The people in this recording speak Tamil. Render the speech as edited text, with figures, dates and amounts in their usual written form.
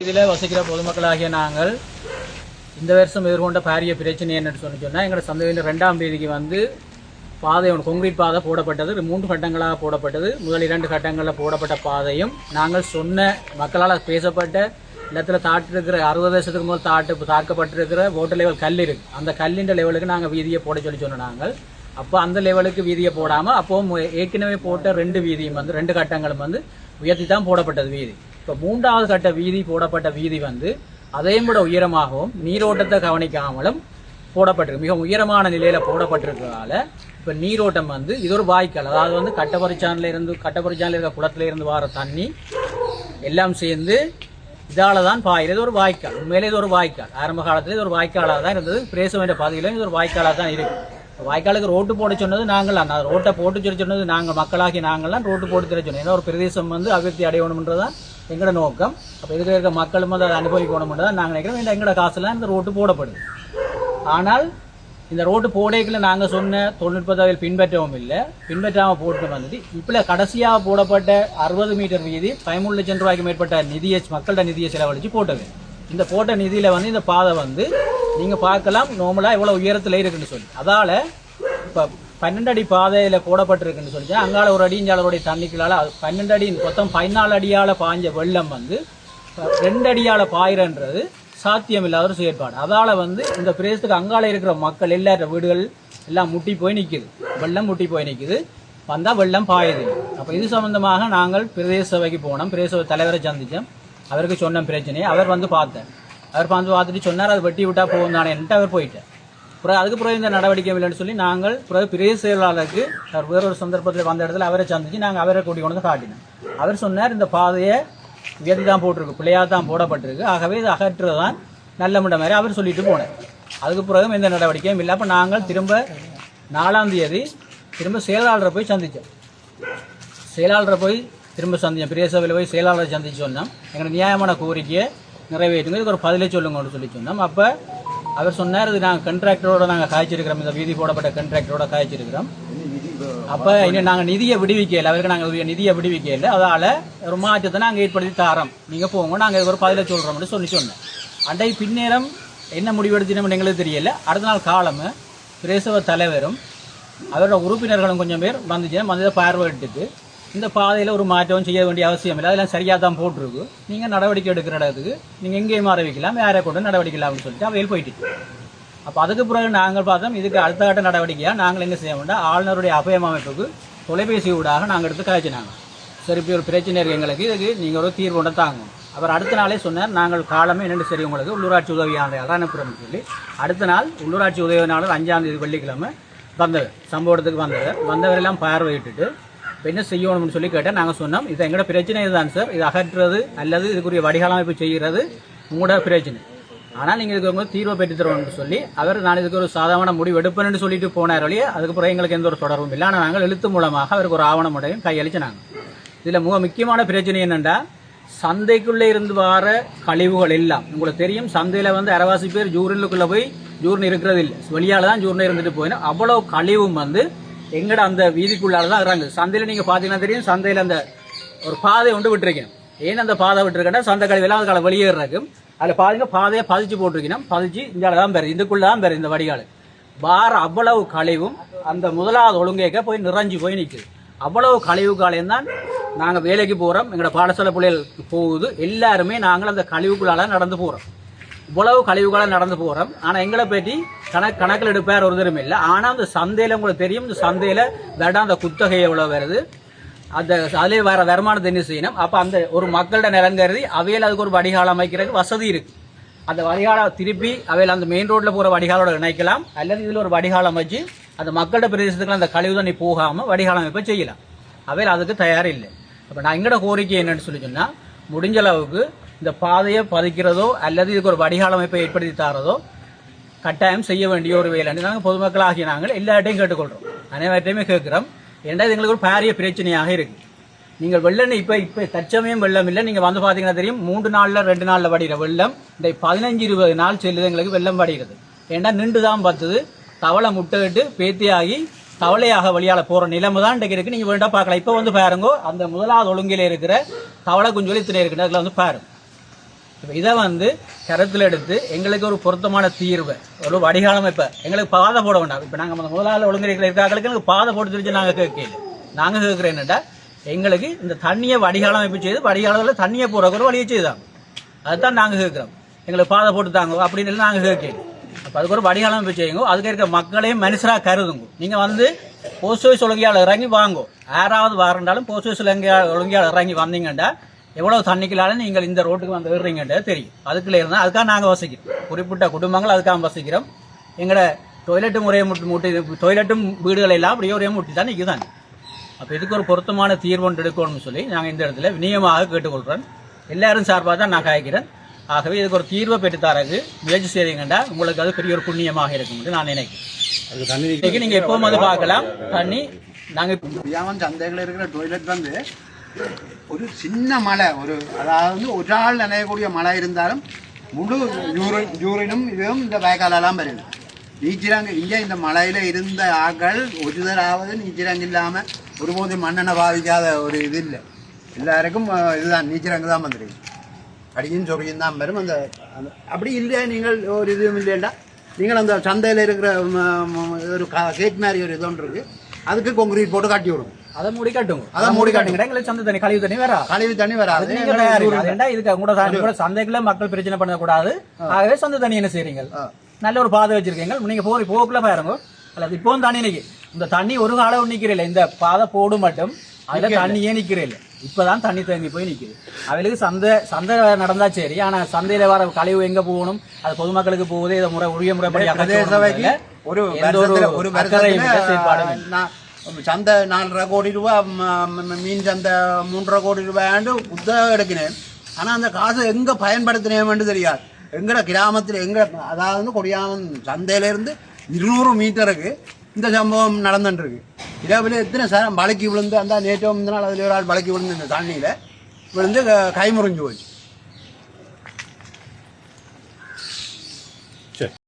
இதில் வசிக்கிற பொதுமக்களாகிய நாங்கள் இந்த வருஷம் எதிர்கொண்ட பாரிய பிரச்சனை என்னன்னு சொன்னால் எங்களோட சந்தையின் 2ஆம் தேதிக்கு வந்து பாதை ஒன்று கொங்கிரீட் பாதை போடப்பட்டது. 3 கட்டங்களாக போடப்பட்டது. முதல் 2 கட்டங்களில் போடப்பட்ட பாதையும் நாங்கள் சொன்ன மக்களால் பேசப்பட்ட இடத்துல தாட்டிருக்கிற 60 வருஷத்துக்கு முதல் தாக்கப்பட்டிருக்கிற ஓட்டர் லெவல் கல் இருக்குது. அந்த கல்லின் லெவலுக்கு நாங்கள் வீதியை போட சொன்னோம். நாங்கள் அப்போ அந்த லெவலுக்கு வீதியை போடாமல் அப்போ ஏற்கனவே போட்ட 2 வீதியும் வந்து 2 கட்டங்களும் வந்து உயர்த்தி தான் போடப்பட்டது வீதி. இப்போ 3ஆவது கட்ட வீதி போடப்பட்ட வீதி வந்து அதையும் விட உயரமாகவும் நீரோட்டத்தை கவனிக்காமலும் போடப்பட்டிருக்கு. மிக உயரமான நிலையில் போடப்பட்டிருக்கிறதால இப்போ நீரோட்டம் வந்து இது ஒரு வாய்க்கால், அதாவது வந்து கட்டப்பறிச்சானில் இருக்க குளத்தில் இருந்து வர தண்ணி எல்லாம் சேர்ந்து இதால் தான் பாயிறது. ஒரு வாய்க்கால், உண்மையிலே இது ஒரு வாய்க்கால். ஆரம்ப காலத்தில் இது ஒரு வாய்க்காலாக தான் இருந்தது. பிரேசவேண்ட பாதையிலும் இது ஒரு வாய்க்காலாக தான் இருக்குது. வாய்க்காலுக்கு ரோட்டு போட சொன்னது நாங்கள், அந்த ரோட்டை போட்டு சொன்னது நாங்கள், மக்களாகி நாங்கள்லாம் ரோட்டு போட்டு தர சொன்னோம். ஏன்னா ஒரு பிரதேசம் வந்து அபிவிருத்தி அடையணும்ன்றதான் எங்களோட நோக்கம். அப்போ இதுக்கு இருக்க மக்களும் வந்து அதை அனுபவிக்கணும்ன்றதான் நாங்கள் நினைக்கிறோம். எங்களோட காசுலாம் இந்த ரோட்டு போடப்படுது. ஆனால் இந்த ரோட்டு போடைக்குள்ள நாங்கள் சொன்ன தொழில்நுட்பத்தை பின்பற்றவும் இல்லை, பின்பற்றாமல் போட்டு வந்துட்டு இப்போ கடைசியாக போடப்பட்ட 60 மீட்டர் வீதி 13 லட்சம் ரூபாய்க்கு மேற்பட்ட நிதியை மக்கள்கிட்ட நிதியை செலவழித்து போட்டது. இந்த போட்ட நிதியில் வந்து இந்த பாதை வந்து நீங்கள் பார்க்கலாம் நார்மலாக எவ்வளோ உயரத்தில் இருக்குன்னு சொல்லி. அதால் இப்போ 12 அடி பாதையில் போடப்பட்டிருக்குன்னு சொல்லி அங்கால ஒரு அடி இஞ்சாலோடைய தண்ணிக்குள்ளால் 12 அடி மொத்தம் 14 அடியால் பாய்ஞ்ச வெள்ளம் வந்து 2 அடியால் பாயிரன்றது சாத்தியம் இல்லாத ஒரு செயற்பாடு. அதால் வந்து இந்த பிரதேசத்துக்கு அங்கால இருக்கிற மக்கள் எல்லார வீடுகள் எல்லாம் முட்டி போய் நிற்குது, வெள்ளம் முட்டி போய் நிற்குது, வந்தால் வெள்ளம் பாயுது. அப்போ இது சம்பந்தமாக நாங்கள் பிரதேச சபைக்கு போனோம். பிரதேச சபை தலைவரை சந்தித்தோம். அவருக்கு சொன்ன பிரச்சனையை அவர் வந்து பார்த்தார். அவர் பார்த்துட்டு சொன்னார் அது வெட்டி விட்டா போகும் தானேன்ட்டு அவர் போயிட்டார். அப்புறம் அதுக்கு பிறகு இந்த நடவடிக்கை இல்லைன்னு சொல்லி நாங்கள் பிறகு பிரதேச செயலாளருக்கு அவர் வேறொரு சந்தர்ப்பத்தில் வந்த இடத்துல அவரை சந்திச்சு நாங்கள் அவரை கூட்டி கொண்டு வந்து காட்டினோம். அவர் சொன்னார் இந்த பாதையை வியதி தான் போட்டிருக்கு, பிள்ளையாக தான் போடப்பட்டிருக்கு, ஆகவே இது அகற்றுறது தான் நல்ல முறை மாதிரி அவர் சொல்லிட்டு போனார். அதுக்கு பிறகு எந்த நடவடிக்கையும் இல்லை. அப்போ நாங்கள் திரும்ப 4ஆம் தேதி திரும்ப செயலாளரை போய் சந்தித்தோம். செயலாளரை போய் திரும்ப சந்தித்தோம். பிரதேச சபையில் போய் செயலாளரை சந்தித்து சொன்னோம், எங்களோட நியாயமான கோரிக்கையை நிறைவேற்றுங்க, இதுக்கு ஒரு பதிலை சொல்லுங்கன்னு சொல்லி சொன்னோம். அப்போ அவர் சொன்னார் இது நாங்கள் கண்ட்ராக்டரோட நாங்கள் காய்ச்சிருக்கிறோம், இந்த வீதி போடப்பட்ட கண்ட்ராக்டரோட காய்ச்சிருக்கிறோம். அப்போ இன்னும் நாங்கள் நிதியை விடுவிக்கல, அவருக்கு நாங்கள் நிதியை விடுவிக்கல, அதால் ஒரு மாற்றத்தை நாங்கள் ஏற்படுத்தி தாரோம், நீங்கள் போங்க, நாங்கள் இதுக்கு ஒரு பதிலை சொல்கிறோம்னு சொன்னேன். அண்டை பின்னேரம் என்ன முடிவெடுத்தினோம்னு எங்களுக்கு தெரியல. அடுத்த நாள் காலம் பிரேசவ தலைவரும் அவரோட உறுப்பினர்களும் கொஞ்சம் பேர் வந்து பார்வையிட்டுட்டு இந்த பாதையில் ஒரு மாற்றம் செய்ய வேண்டிய அவசியம் இல்லை, அதெல்லாம் சரியாக தான் போட்டிருக்கு, நீங்கள் நடவடிக்கை எடுக்கிற இடத்துக்கு நீங்கள் எங்கேயும் ஆரம்பிக்கலாம், யாரை கொண்டு நடவடிக்கலாம்னு சொல்லிட்டு அவையில் போயிட்டு. அப்போ அதுக்கு பிறகு நாங்கள் பார்த்தோம் இதுக்கு அடுத்த கட்ட நடவடிக்கையாக நாங்கள் என்ன செய்ய வேண்டாம், ஆளுநருடைய அபயம் அமைப்புக்கு தொலைபேசி ஊடாக நாங்கள் எடுத்து காய்ச்சினாங்க. சரி இப்படி ஒரு பிரச்சனை இருக்குது எங்களுக்கு, இதுக்கு நீங்கள் ஒரு தீர்வு கொண்டு தாங்க. அவர் அடுத்த நாளே சொன்னார் நாங்கள் காலமே என்னென்னு சரி உங்களுக்கு உள்ளூராட்சி உதவியாளர் அனுப்புகிறோம்னு சொல்லி அடுத்த நாள் உள்ளூராட்சி உதவியாளர் 5ஆம் தேதி வெள்ளிக்கிழமை வந்தவர், சம்பவத்துக்கு வந்தவரெல்லாம் பார்வையிட்டுட்டு என்ன செய்யணும்னு சொல்லி கேட்டால் நாங்கள் சொன்னோம் இது எங்களோட பிரச்சனை இதுதான் சார், இது அகற்றுறது அல்லது இதுக்குரிய வடிகாலமைப்பு செய்கிறது உங்களோட பிரச்சனை, ஆனால் நீங்கள் இதுக்கு வந்து தீர்வை பெற்று தருவோம்னு சொல்லி அவர் நான் இதுக்கு ஒரு சாதாரண முடிவு எடுப்பேன்னு சொல்லிட்டு போனார் வழியே. அதுக்கப்புறம் எங்களுக்கு எந்த ஒரு தொடர்பும் இல்லை. ஆனால் நாங்கள் எழுத்து மூலமாக அவருக்கு ஒரு ஆவணமுடையும் கையளிச்சு இதில் முக்கியமான பிரச்சனை என்னென்னா சந்தைக்குள்ளே இருந்து வர கழிவுகள் எல்லாம் உங்களுக்கு தெரியும். சந்தையில் வந்து அரைவாசி பேர் ஜூரினுக்குள்ளே போய் ஜூர்னு இருக்கிறது இல்லை, வெளியால் தான் ஜூர்னு இருந்துட்டு போயிடும். அவ்வளோ கழிவும் வந்து எங்கட அந்த வீதிக்குள்ளால தான் இருக்கிறாங்க. சந்தையில் நீங்கள் பார்த்தீங்கன்னா தெரியும், சந்தையில் அந்த ஒரு பாதை ஒன்று விட்டுருக்கேன். ஏன் அந்த பாதை விட்டுருக்கேன்னா சந்தை கழிவெல்லாம் அதுக்கால வெளியேறாங்க. அதில் பாருங்க பாதையை பதிச்சு போட்டிருக்கணும், பதிச்சு இந்தியாவில் தான் பேர், இதுக்குள்ளே தான் பேர் இந்த வடிகால் பார. அவ்வளவு கழிவும் அந்த முதலாவது ஒழுங்கேக்க போய் நிறைஞ்சு போய் நிற்குது. அவ்வளவு கழிவு காலையும் தான் நாங்கள் வேலைக்கு போகிறோம், எங்களோட பாடசாலை பிள்ளைகள் போகுது, எல்லாருமே நாங்கள் அந்த கழிவுக்குள்ளால நடந்து போகிறோம். இவ்வளவு கழிவுகளாக நடந்து போகிறோம். ஆனால் எங்களை பற்றி கணக்கில் எடுப்பார் ஒரு தரம் இல்லை. ஆனால் அந்த சந்தையில் உங்களுக்கு தெரியும், இந்த சந்தையில் வேண்டாம் அந்த குத்தகை எவ்வளோ வருது, அந்த அதிலே வர வருமானத்தை என்ன செய்யணும். அப்போ அந்த ஒரு மக்களோட நிலங்கருதி அவையில் அதுக்கு ஒரு வடிகாலம் அமைக்கிறதுக்கு வசதி இருக்குது. அந்த வடிகால திருப்பி அவையில் அந்த மெயின் ரோட்டில் போகிற வடிகாலோட இணைக்கலாம், அல்லது இதில் ஒரு வடிகாலம் வச்சு அந்த மக்களோட பிரதேசத்துக்குள்ள அந்த கழிவு தண்ணி போகாமல் வடிகாலம் அமைப்பை செய்யலாம். அவையில் அதுக்கு தயார் இல்லை. அப்போ நான் எங்களோட கோரிக்கை என்னன்னு சொல்லி சொன்னால் முடிஞ்ச அளவுக்கு இந்த பாதையை பதிக்கிறதோ அல்லது இதுக்கு ஒரு வடிகால அமைப்பை ஏற்படுத்தி தாரதோ கட்டாயம் செய்ய வேண்டிய ஒரு வேலைன்னு நாங்கள் பொதுமக்கள் ஆகிய நாங்கள் எல்லாட்டையும் கேட்டுக்கொள்கிறோம், அனைவர்கிட்டையுமே கேட்குறோம். ஏன்னா இது எங்களுக்கு ஒரு பாரிய பிரச்சனையாக இருக்குது. நீங்கள் வெள்ளம் இப்போ தற்சமயம் வெள்ளம் இல்லை, நீங்கள் வந்து பார்த்தீங்கன்னா தெரியும் 3 நாளில் 2 நாளில் வடிகிற வெள்ளம் இந்த 15-20 நாள் செல்லுது எங்களுக்கு வெள்ளம் வடிகிறது. ஏன்னா நின்று தான் பார்த்துது, தவளை முட்டையிட்டு பேத்தியாகி தவளையாக வழியால் போகிற நிலைமை தான் இன்றைக்கு இருக்குது. நீங்கள் வேண்டாம் பார்க்கலாம். இப்போ வந்து பாருங்கோ அந்த முதலாவது ஒழுங்கில் இருக்கிற தவளை குஞ்சொலி இத்தனை இருக்குது, அதில் வந்து பாருங்க இப்போ இதை வந்து கருத்தில் எடுத்து எங்களுக்கு ஒரு பொருத்தமான தீர்வை ஒரு வடிகாலம் இப்போ எங்களுக்கு பாதை போட வேண்டாம். இப்போ நாங்கள் முதலாளி ஒழுங்குறைகள் இருக்காங்களுக்கு எனக்கு பாதை போட்டு தெரிஞ்சு நாங்கள் கேட்கல. நாங்கள் கேட்குறேன் என்னட்டா எங்களுக்கு இந்த தண்ணியை வடிகாலம் அமைப்பு செய்து வடிகாலத்தில் தண்ணியை போடுற ஒரு வழியை செய்தாங்க. அதுதான் நாங்கள் கேட்குறோம். எங்களுக்கு பாதை போட்டு தாங்க அப்படின்னு நாங்கள் கேட்கல. அப்போ அதுக்கு ஒரு வடிகாலம் அமைப்பு செய்யுங்க. அதுக்கு இருக்க மக்களையும் மனுஷராக கருதுங்க. நீங்கள் வந்து போஸ்ட் ஆஃபீஸ் ஒழுங்கையாளர் இறங்கி வாங்கோ. யாராவது வாரண்டாலும் போஸ்ட் ஆஃபீஸ் ஒழுங்கையாளர் இறங்கி வந்தீங்கன்னா எவ்வளவு தண்ணிக்கலாலும் நீங்கள் இந்த ரோட்டுக்கு வந்து விடுறீங்கன்றது தெரியும். அதுக்குள்ளே இருந்தால் அதுக்காக நாங்கள் வசிக்கிறோம். குறிப்பிட்ட குடும்பங்கள் அதுக்காக வசிக்கிறோம். எங்களோட டொய்லெட்டு முறையை முட்டி டொய்லெட்டும் வீடுகள் எல்லாம் அப்படியே ஒரே முட்டி தான் நிற்குதான். அப்போ இதுக்கு ஒரு பொருத்தமான தீர்வு ஒன்று எடுக்கணும்னு சொல்லி நாங்கள் இந்த இடத்துல விநியமாக கேட்டுக்கொள்கிறோம். எல்லாரும் சார்பாக தான் நான் காய்க்கிறேன். ஆகவே இதுக்கு ஒரு தீர்வை பெற்றுத்தாரக்கு முயற்சி செய்வீங்கண்டா உங்களுக்கு அது பெரிய ஒரு புண்ணியமாக இருக்கும் என்று நான் நினைக்கிறேன். நீங்கள் எப்பவும் அது பார்க்கலாம். தண்ணி நாங்கள் சந்தைகளில் இருக்கிற டொய்லெட் வந்து ஒரு சின்ன மழை அதாவது ஒரு ஆள் நினைக்கக்கூடிய மழை இருந்தாலும் முழு யூரினும் இதுவும் இந்த வயக்காலெல்லாம் வருது. நீச்சிரங்கு இங்கே இந்த மலையில் இருந்த ஆட்கள் ஒரு தராவது நீச்சிரங்கு இல்லாமல் ஒருபோது மண்ணெண்ணை பாதிக்காத ஒரு இது இல்லை. எல்லாருக்கும் இதுதான் நீச்சிரங்கு தான் வந்துருக்கு. அடியும் சொறியும் தான் வரும். அந்த அப்படி இல்லை நீங்கள் ஒரு இதுவும் இல்லைண்டா நீங்கள் அந்த சந்தையில் இருக்கிற ஒரு கேட் மாதிரி ஒரு இது ஒன்று இருக்குது. அதுக்கு கொங்கிரீட் போட்டு கட்டி விடும். அதை மூடி காட்டுங்க. சந்தை தண்ணி கழிவு தண்ணி வராது. இதுக்கு கூட சந்தைக்குள்ள மக்கள் பிரச்சனை பண்ணக்கூடாது. ஆகவே சந்தை தண்ணி என்ன செய்றீங்க? நல்ல ஒரு பாதை வச்சிருக்கீங்க. நீங்க போக்குல பாருங்க. அல்லது இப்பவும் தண்ணி நிற்கும். இந்த தண்ணி ஒரு காலம் நிக்கிறீல்ல. இந்த பாதை போடு மட்டும் அதுல தண்ணியே நிக்கிறீல்ல. இப்பதான் தண்ணி தேங்கி போய் நிக்குது. அவளுக்கு சந்தை நடந்தா சரி. ஆனா சந்தையில வர கழிவு எங்க போகணும்? அது பொதுமக்களுக்கு போகுது. இதை உரிய முறைப்படி ஒரு சந்தை 4.5 கோடி ரூபா, மீன் சந்தை 3.5 கோடி ரூபாயாண்டு புத்தகம் எடுக்கினேன். ஆனால் அந்த காசை எங்கே பயன்படுத்தினேன்னு தெரியாது. எங்கட கிராமத்தில் அதாவது கொடியாமன் சந்தையிலேருந்து 200 மீட்டருக்கு இந்த சம்பவம் நடந்துட்டுருக்கு. இதேபோல எத்தனை சார் பழக்கி விழுந்து அந்த நேற்று நாள் அதில் ஒரு ஆள் பழக்கி விழுந்து இந்த தண்ணியில் விழுந்து கை முறிஞ்சு போச்சு.